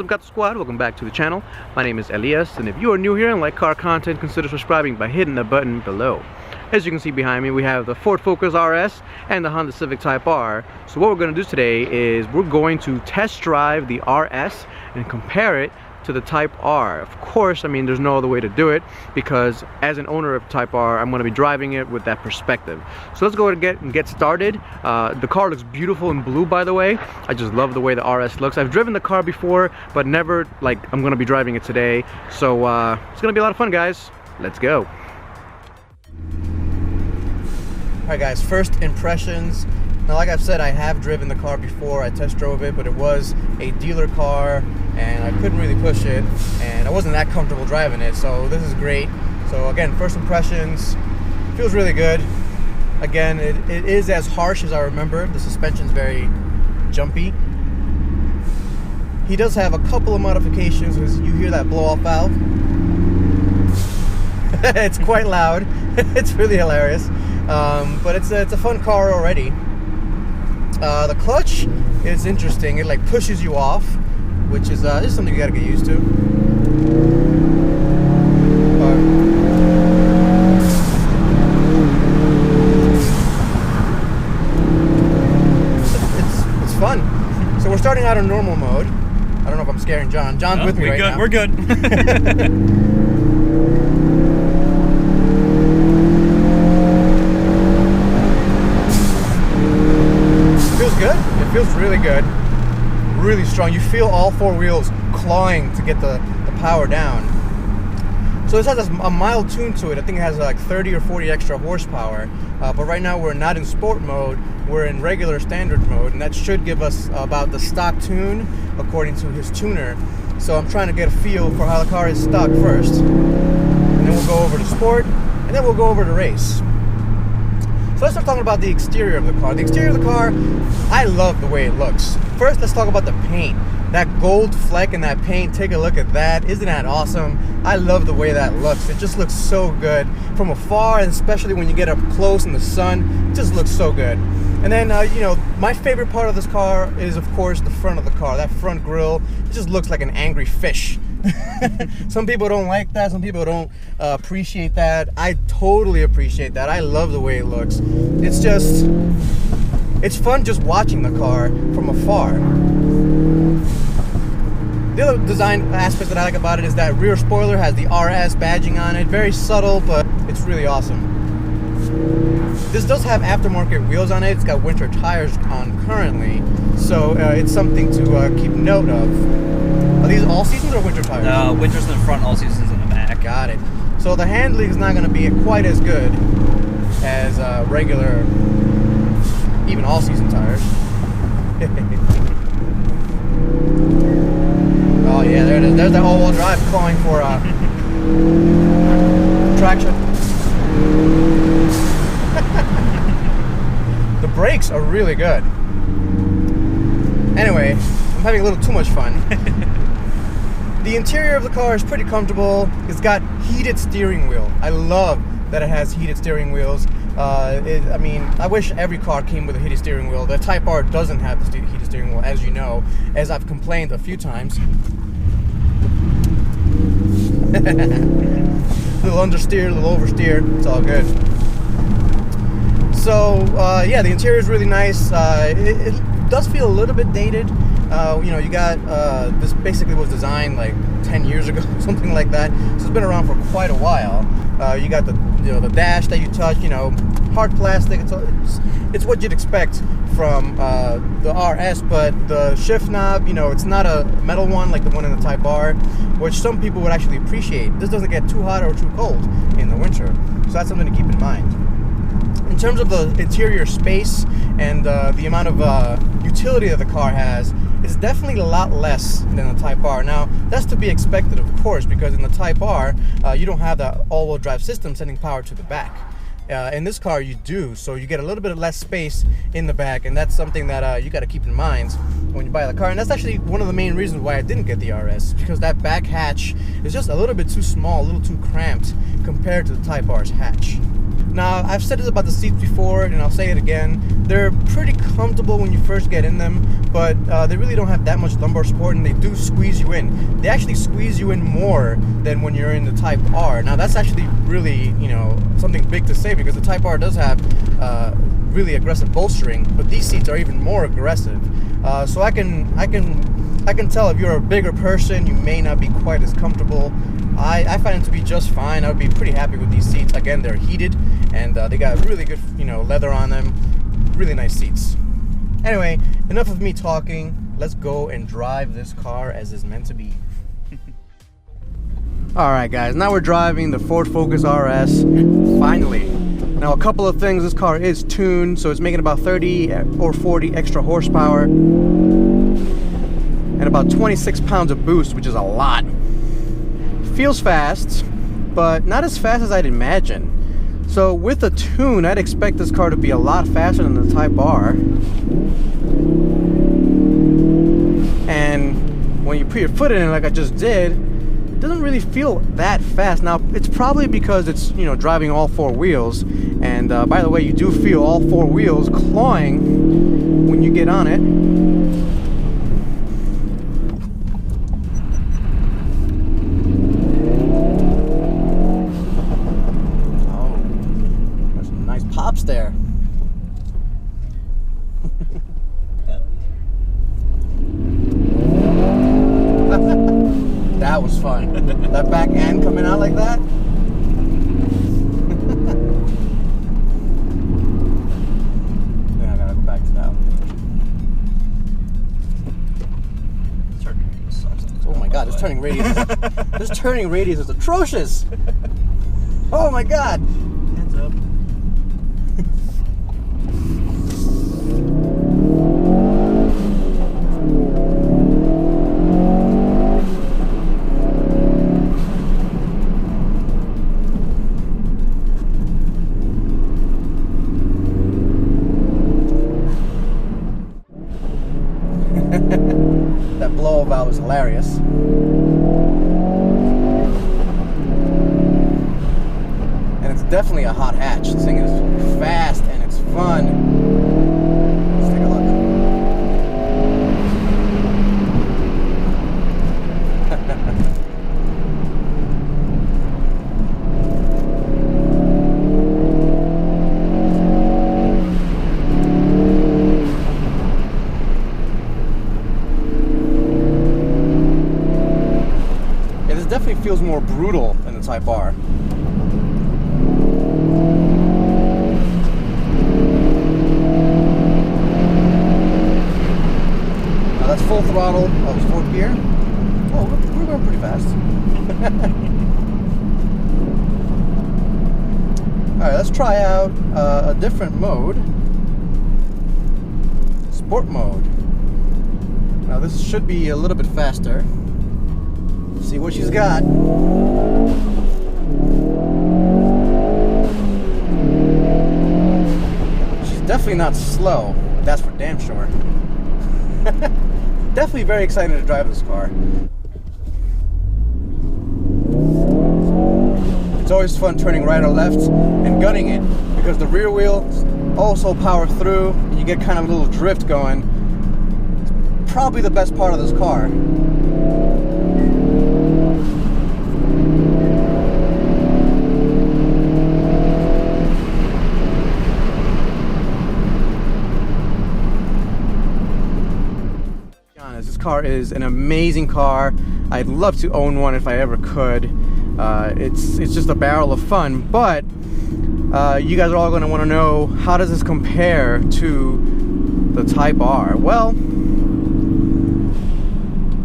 up, Gato Squad? Welcome back to the channel. My name is Elias, and if you are new here and like car content, consider subscribing by hitting the button below. As you can see behind me, we have the Ford Focus RS and the Honda Civic Type R. So what we're going to do today is we're going to test drive the RS and compare it to the Type R. Of course, I mean, there's no other way to do it because as an owner of Type R, I'm going to be driving it with that perspective. So let's go ahead and get started. The car looks beautiful in blue, by the way. I just love the way the RS looks. I've driven the car before, but never like I'm going to be driving it today. So it's going to be a lot of fun, guys. Let's go. Alright guys, first impressions. Now, like I've said, I have driven the car before. I test drove it, but it was a dealer car and I couldn't really push it and I wasn't that comfortable driving it, so this is great. So again, first impressions, feels really good. Again, it is as harsh as I remember. The suspension's very jumpy. He does have a couple of modifications. You hear that blow-off valve? It's quite loud. It's really hilarious. But it's a fun car already. The clutch is interesting. It like pushes you off, which is something you gotta get used to. It's fun. So we're starting out in normal mode. I don't know if I'm scaring John. John's with me right now. We're good. Good. It feels really good, really strong. You feel all four wheels clawing to get the power down. So this has a mild tune to it. I think it has like 30 or 40 extra horsepower, but right now we're not in sport mode, we're in regular standard mode, and that should give us about the stock tune according to his tuner. So I'm trying to get a feel for how the car is stock first, and then we'll go over to sport, and then we'll go over to race. So let's start talking about the exterior of the car. The exterior of the car, I love the way it looks. First, let's talk about the paint. That gold fleck in that paint, take a look at that. Isn't that awesome? I love the way that looks. It just looks so good from afar, and especially when you get up close in the sun, it just looks so good. And then, you know, my favorite part of this car is, of course, the front of the car. That front grille, it just looks like an angry fish. Some people don't like that. Some people don't appreciate that. I totally appreciate that. I love the way it looks. It's fun just watching the car from afar. The other design aspect that I like about it is that rear spoiler has the RS badging on it. Very subtle, but it's really awesome. This does have aftermarket wheels on it. It's got winter tires on currently, so it's something to keep note of. Are these all seasons or winter tires? No, winter's in the front, all seasons in the back. Got it. So the handling is not going to be quite as good as regular, even all-season tires. Oh yeah, there it is. There's that all-wheel drive calling for traction. The brakes are really good. Anyway, I'm having a little too much fun. The interior of the car is pretty comfortable. It's got heated steering wheel. I love that it has heated steering wheels. I mean, I wish every car came with a heated steering wheel. The Type R doesn't have the heated steering wheel, as you know, as I've complained a few times. Little understeer, little oversteer, it's all good. So, yeah, the interior is really nice. It does feel a little bit dated. You know, you got this basically was designed like 10 years ago, something like that. So it's been around for quite a while. You got the dash that you touch, you know, hard plastic. It's what you'd expect from the RS, but the shift knob, you know, it's not a metal one like the one in the Type R, which some people would actually appreciate. This doesn't get too hot or too cold in the winter, so that's something to keep in mind. In terms of the interior space and the amount of utility that the car has, it's definitely a lot less than the Type R. Now, that's to be expected, of course, because in the Type R, you don't have the all-wheel drive system sending power to the back. In this car, you do, so you get a little bit of less space in the back, and that's something that you got to keep in mind when you buy the car. And that's actually one of the main reasons why I didn't get the RS, because that back hatch is just a little bit too small, a little too cramped compared to the Type R's hatch. Now, I've said this about the seats before, and I'll say it again. They're pretty comfortable when you first get in them, but they really don't have that much lumbar support, and they do squeeze you in. They actually squeeze you in more than when you're in the Type R. Now, that's actually really, you know, something big to say, because the Type R does have really aggressive bolstering, but these seats are even more aggressive. So I can tell if you're a bigger person, you may not be quite as comfortable. I find it to be just fine. I would be pretty happy with these seats. Again, they're heated, and they got really good, you know, leather on them. Really nice seats. Anyway, enough of me talking. Let's go and drive this car as it's meant to be. Alright guys, now we're driving the Ford Focus RS, finally. Now a couple of things, this car is tuned, so it's making about 30 or 40 extra horsepower and about 26 pounds of boost, which is a lot. Feels fast, but not as fast as I'd imagine. So with a tune, I'd expect this car to be a lot faster than the Type R. And when you put your foot in it like I just did, it doesn't really feel that fast. Now, it's probably because it's, you know, driving all four wheels. And by the way, you do feel all four wheels clawing when you get on it. Pops there. That was fun. That back end coming out like that. Then I gotta go back to that one. Oh my god, this turning radius is atrocious. Oh my god. Hands up. That blow valve is hilarious. And it's definitely a hot hatch. This thing is fast and it's fun. Let's take a look. Definitely feels more brutal than the Type R. Now that's full throttle. Oh, it's fourth gear. Oh, we're going pretty fast. Alright, let's try out a different mode. Sport mode. Now this should be a little bit faster. See what she's got. She's definitely not slow. That's for damn sure. Definitely very excited to drive this car. It's always fun turning right or left and gunning it, because the rear wheels also power through and you get kind of a little drift going. It's probably the best part of this car. This car is an amazing car. I'd love to own one if I ever could. It's just a barrel of fun, but you guys are all going to want to know, how does this compare to the Type R? Well,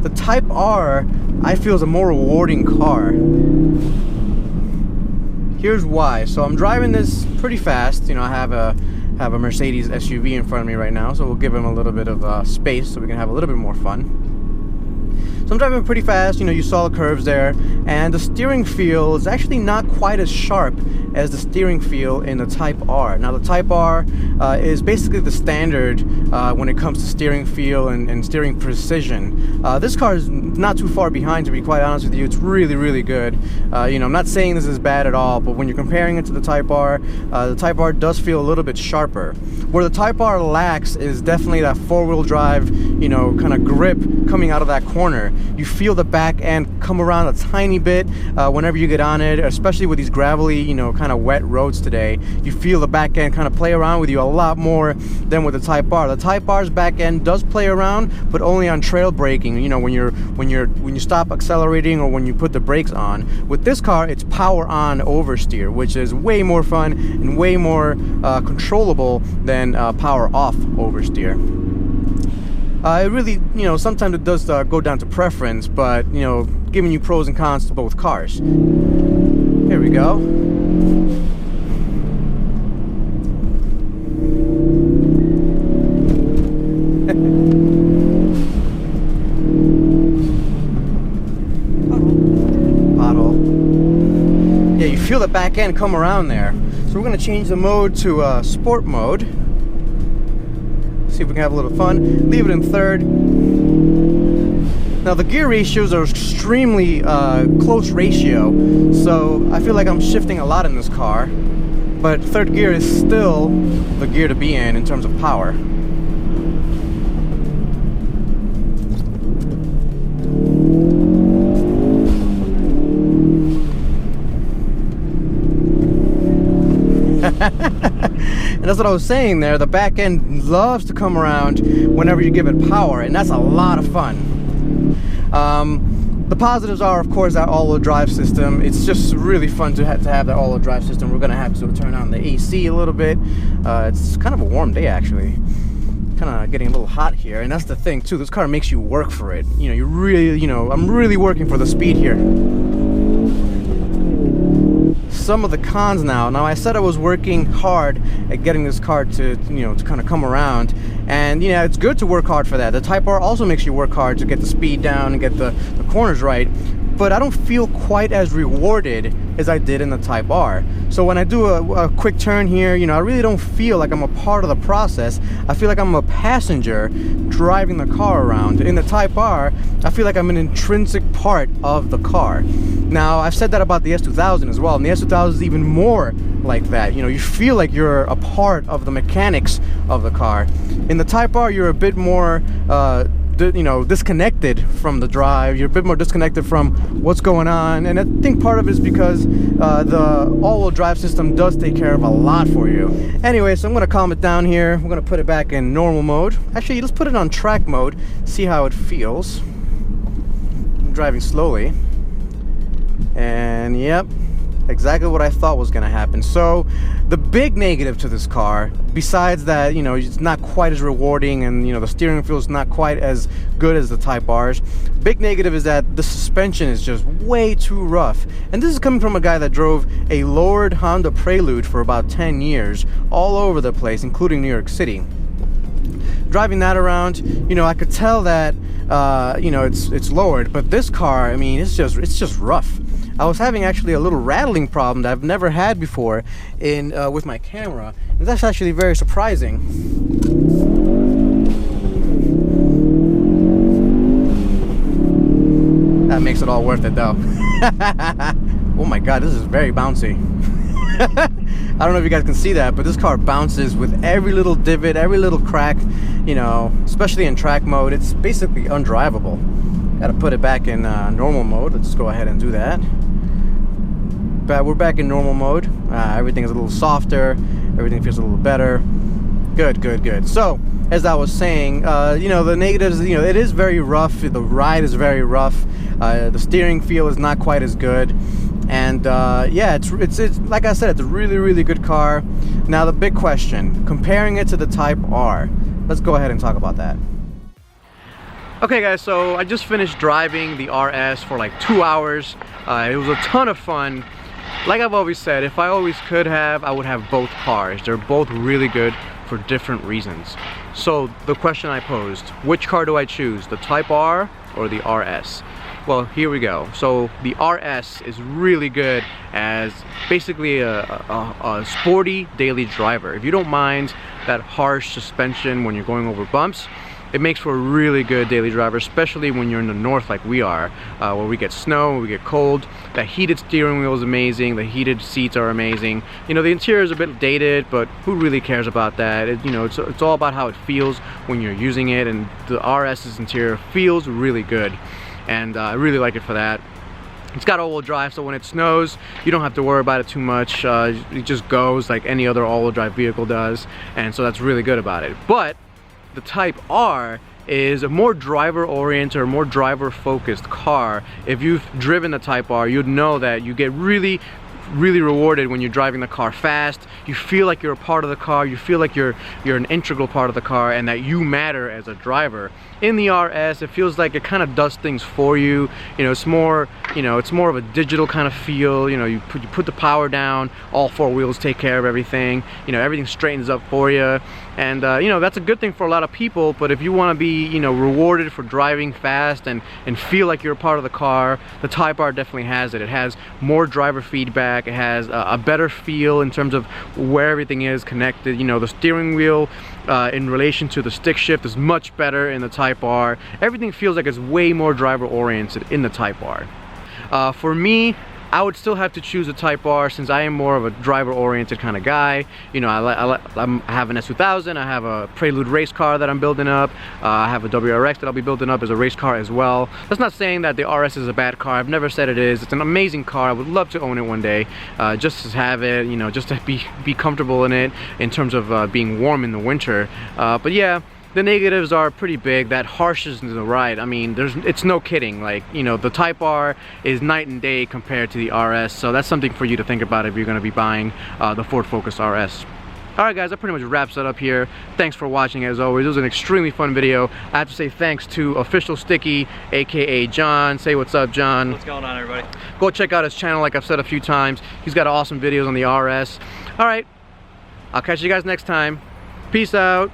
the Type R I feel is a more rewarding car. Here's why. So I'm driving this pretty fast. You know, I have a Mercedes SUV in front of me right now, so we'll give him a little bit of space so we can have a little bit more fun. So I'm driving pretty fast. You know, you saw the curves there, and the steering feel is actually not quite as sharp as the steering feel in the Type R. Now the Type R is basically the standard when it comes to steering feel and steering precision. This car is not too far behind, to be quite honest with you. It's really, really good. You know, I'm not saying this is bad at all, but when you're comparing it to the Type R does feel a little bit sharper. Where the Type R lacks is definitely that four-wheel drive, you know, kind of grip coming out of that corner. You feel the back end come around a tiny bit whenever you get on it, especially with these gravelly, you know, kind of wet roads today. You feel the back end kind of play around with you a lot more than with the Type R. The Type R's back end does play around, but only on trail braking. You know, when you stop accelerating or when you put the brakes on. With this car, it's power on oversteer, which is way more fun and way more controllable than power off oversteer. It really, you know, sometimes it does go down to preference, but, you know, giving you pros and cons to both cars. Here we go. Pothole. Yeah, you feel the back end come around there. So we're going to change the mode to sport mode. See if we can have a little fun. Leave it in third. Now the gear ratios are extremely close ratio, so I feel like I'm shifting a lot in this car, but third gear is still the gear to be in terms of power. And that's what I was saying there. The back end loves to come around whenever you give it power, and that's a lot of fun. The positives are, of course, that all-wheel drive system. It's just really fun to have that all-wheel drive system. We're going to have to turn on the AC a little bit. It's kind of a warm day, actually. Kind of getting a little hot here, and that's the thing, too. This car makes you work for it. You know, you really, you know, I'm really working for the speed here. Some of the cons now. Now I said I was working hard at getting this car to, you know, to kind of come around, and you know, it's good to work hard for that. The Type R also makes you work hard to get the speed down and get the corners right, but I don't feel quite as rewarded as I did in the Type R. So when I do a quick turn here, you know, I really don't feel like I'm a part of the process. I feel like I'm a passenger driving the car around. In the Type R, I feel like I'm an intrinsic part of the car. Now, I've said that about the S2000 as well, and the S2000 is even more like that. You know, you feel like you're a part of the mechanics of the car. In the Type R, you're a bit more you know, disconnected from the drive. You're a bit more disconnected from what's going on, and I think part of it is because the all-wheel drive system does take care of a lot for you. Anyway, so I'm going to calm it down here. We're going to put it back in normal mode. Actually, let's put it on track mode, see how it feels. I'm driving slowly, and yep, exactly what I thought was going to happen. So the big negative to this car, besides that, you know, it's not quite as rewarding, and you know, the steering feel is not quite as good as the Type R's. Big negative is that the suspension is just way too rough, and this is coming from a guy that drove a lowered Honda Prelude for about 10 years all over the place, including New York City. Driving that around, you know, I could tell that you know, it's lowered, but this car, I mean, it's just rough. I was having actually a little rattling problem that I've never had before in with my camera, and that's actually very surprising. That makes it all worth it, though. Oh my god, this is very bouncy. I don't know if you guys can see that, but this car bounces with every little divot, every little crack, you know, especially in track mode. It's basically undrivable. Gotta put it back in normal mode. Let's just go ahead and do that. But we're back in normal mode. Everything is a little softer. Everything feels a little better. Good, good, good. So, as I was saying, you know, the negatives, you know, it is very rough. The ride is very rough. The steering feel is not quite as good. And yeah, it's like I said, it's a really, really good car. Now the big question, comparing it to the Type R. Let's go ahead and talk about that. Okay guys, so I just finished driving the RS for like 2 hours. It was a ton of fun. Like I've always said, if I always could have, I would have both cars. They're both really good for different reasons. So the question I posed, which car do I choose, the Type R or the RS? Well, here we go. So the RS is really good as basically a sporty daily driver. If you don't mind that harsh suspension when you're going over bumps, it makes for a really good daily driver, especially when you're in the north like we are, where we get snow, we get cold. The heated steering wheel is amazing, the heated seats are amazing. You know, the interior is a bit dated, but who really cares about that? You know, it's all about how it feels when you're using it, and the RS's interior feels really good, and I really like it for that. It's got all-wheel drive, so when it snows, you don't have to worry about it too much. It just goes like any other all-wheel drive vehicle does, and so that's really good about it. But the Type R is a more driver-oriented or more driver-focused car. If you've driven the Type R, you'd know that you get really rewarded when you're driving the car fast. You feel like you're a part of the car, you feel like you're an integral part of the car, and that you matter as a driver. In the RS, it feels like it kind of does things for you. You know, it's more of a digital kind of feel. You know, you put the power down, all four wheels take care of everything. You know, everything straightens up for you, and you know, that's a good thing for a lot of people. But if you want to be, you know, rewarded for driving fast and feel like you're a part of the car, the Type R definitely has it. It has more driver feedback. It has a better feel in terms of where everything is connected. You know, the steering wheel in relation to the stick shift is much better in the Type R. Everything feels like it's way more driver oriented in the Type R. For me, I would still have to choose a Type R since I am more of a driver-oriented kind of guy. You know, I have an S2000, I have a Prelude race car that I'm building up, I have a WRX that I'll be building up as a race car as well. That's not saying that the RS is a bad car. I've never said it is. It's an amazing car. I would love to own it one day, just to have it, you know, just to be comfortable in it in terms of being warm in the winter. But yeah, the negatives are pretty big. That harshness in the ride, I mean, it's no kidding. Like, you know, the Type R is night and day compared to the RS, so that's something for you to think about if you're going to be buying the Ford Focus RS. Alright guys, that pretty much wraps it up here. Thanks for watching as always. It was an extremely fun video. I have to say thanks to Official Sticky, aka John. Say what's up, John. What's going on, everybody? Go check out his channel like I've said a few times. He's got awesome videos on the RS. Alright, I'll catch you guys next time. Peace out.